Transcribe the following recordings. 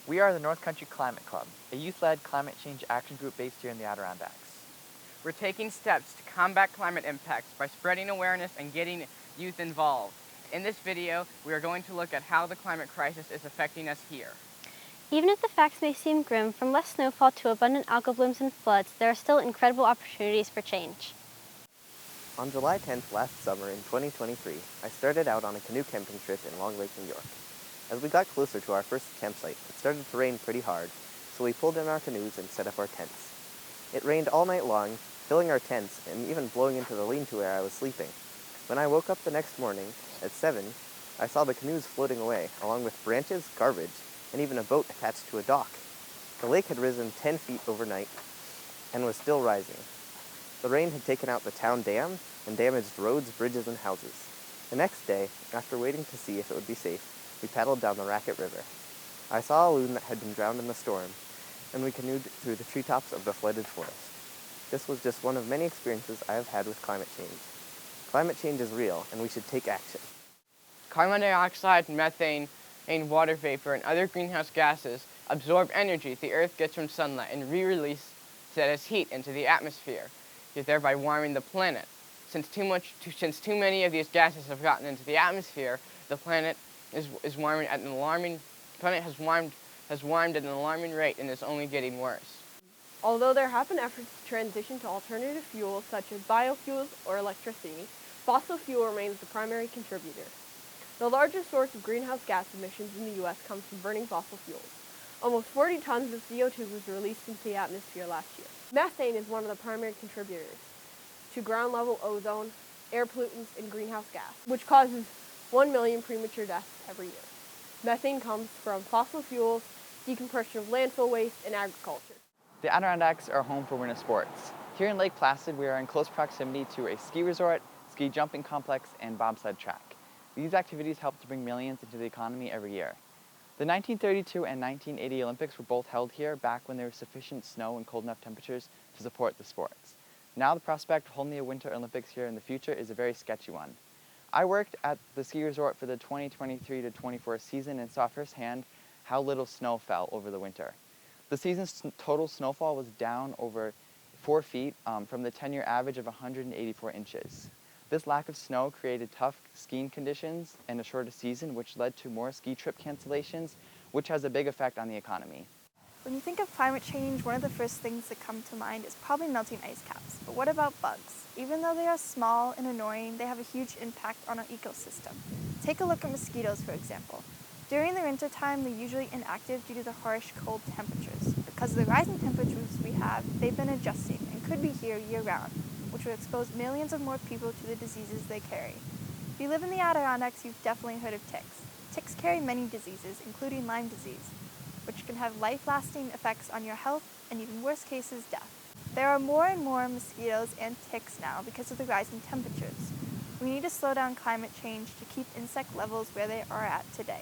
We are the North Country Climate Club, a youth-led climate change action group based here in the Adirondacks. We're taking steps to combat climate impacts by spreading awareness and getting youth involved. In this video, we are going to look at how the climate crisis is affecting us here. Even if the facts may seem grim, from less snowfall to abundant algal blooms and floods, there are still incredible opportunities for change. On July 10th last summer in 2023, I started out on a canoe camping trip in Long Lake, New York. As we got closer to our first campsite, it started to rain pretty hard, so we pulled in our canoes and set up our tents. It rained all night long, filling our tents and even blowing into the lean-to where I was sleeping. When I woke up the next morning, at 7, I saw the canoes floating away, along with branches, garbage, and even a boat attached to a dock. The lake had risen 10 feet overnight and was still rising. The rain had taken out the town dam and damaged roads, bridges, and houses. The next day, after waiting to see if it would be safe, we paddled down the Racket River. I saw a loon that had been drowned in the storm, and we canoed through the treetops of the flooded forest. This was just one of many experiences I have had with climate change. Climate change is real, and we should take action. Carbon dioxide, methane, and water vapor, and other greenhouse gases absorb energy the Earth gets from sunlight and re-release that as heat into the atmosphere, thereby warming the planet. Since too many of these gases have gotten into the atmosphere, the planet is warming at an alarming. Planet has warmed at an alarming rate and is only getting worse. Although there have been efforts to transition to alternative fuels such as biofuels or electricity, fossil fuel remains the primary contributor. The largest source of greenhouse gas emissions in the U.S. comes from burning fossil fuels. Almost 40 tons of CO2 was released into the atmosphere last year. Methane is one of the primary contributors to ground-level ozone, air pollutants, and greenhouse gas, which causes 1 million premature deaths every year. Methane comes from fossil fuels, decompression of landfill waste, and agriculture. The Adirondacks are home for winter sports. Here in Lake Placid, we are in close proximity to a ski resort, ski jumping complex, and bobsled track. These activities help to bring millions into the economy every year. The 1932 and 1980 Olympics were both held here back when there was sufficient snow and cold enough temperatures to support the sports. Now the prospect of holding the Winter Olympics here in the future is a very sketchy one. I worked at the ski resort for the 2023-24 season and saw firsthand how little snow fell over the winter. The season's total snowfall was down over 4 feet from the 10-year average of 184 inches. This lack of snow created tough skiing conditions and a shorter season, which led to more ski trip cancellations, which has a big effect on the economy. When you think of climate change, one of the first things that come to mind is probably melting ice caps. But what about bugs? Even though they are small and annoying, they have a huge impact on our ecosystem. Take a look at mosquitoes, for example. During the wintertime, they're usually inactive due to the harsh, cold temperatures. Because of the rising temperatures we have, they've been adjusting and could be here year-round, which will expose millions of more people to the diseases they carry. If you live in the Adirondacks, you've definitely heard of ticks. Ticks carry many diseases, including Lyme disease, which can have life-lasting effects on your health and, even worse cases, death. There are more and more mosquitoes and ticks now because of the rising temperatures. We need to slow down climate change to keep insect levels where they are at today.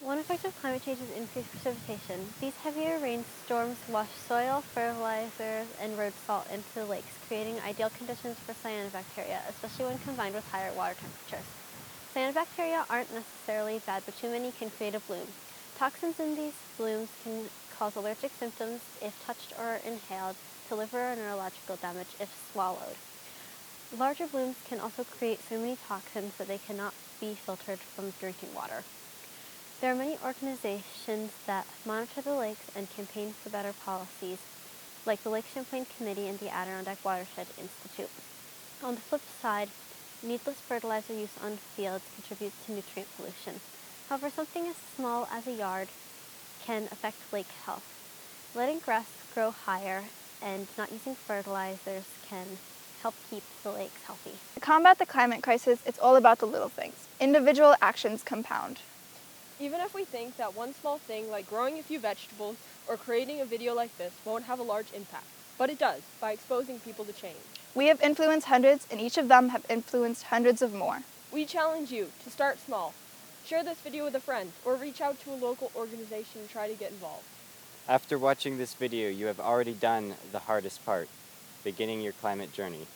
One effect of climate change is increased precipitation. These heavier rainstorms wash soil, fertilizers, and road salt into the lakes, creating ideal conditions for cyanobacteria, especially when combined with higher water temperatures. Cyanobacteria aren't necessarily bad, but too many can create a bloom. Toxins in these blooms can cause allergic symptoms if touched or inhaled, to liver or neurological damage if swallowed. Larger blooms can also create so many toxins that they cannot be filtered from drinking water. There are many organizations that monitor the lakes and campaign for better policies, like the Lake Champlain Committee and the Adirondack Watershed Institute. On the flip side, needless fertilizer use on fields contributes to nutrient pollution. However, something as small as a yard can affect lake health. Letting grass grow higher and not using fertilizers can help keep the lakes healthy. To combat the climate crisis, it's all about the little things. Individual actions compound. Even if we think that one small thing like growing a few vegetables or creating a video like this won't have a large impact, but it does by exposing people to change. We have influenced hundreds, and each of them have influenced hundreds of more. We challenge you to start small. Share this video with a friend or reach out to a local organization and try to get involved. After watching this video, you have already done the hardest part, beginning your climate journey.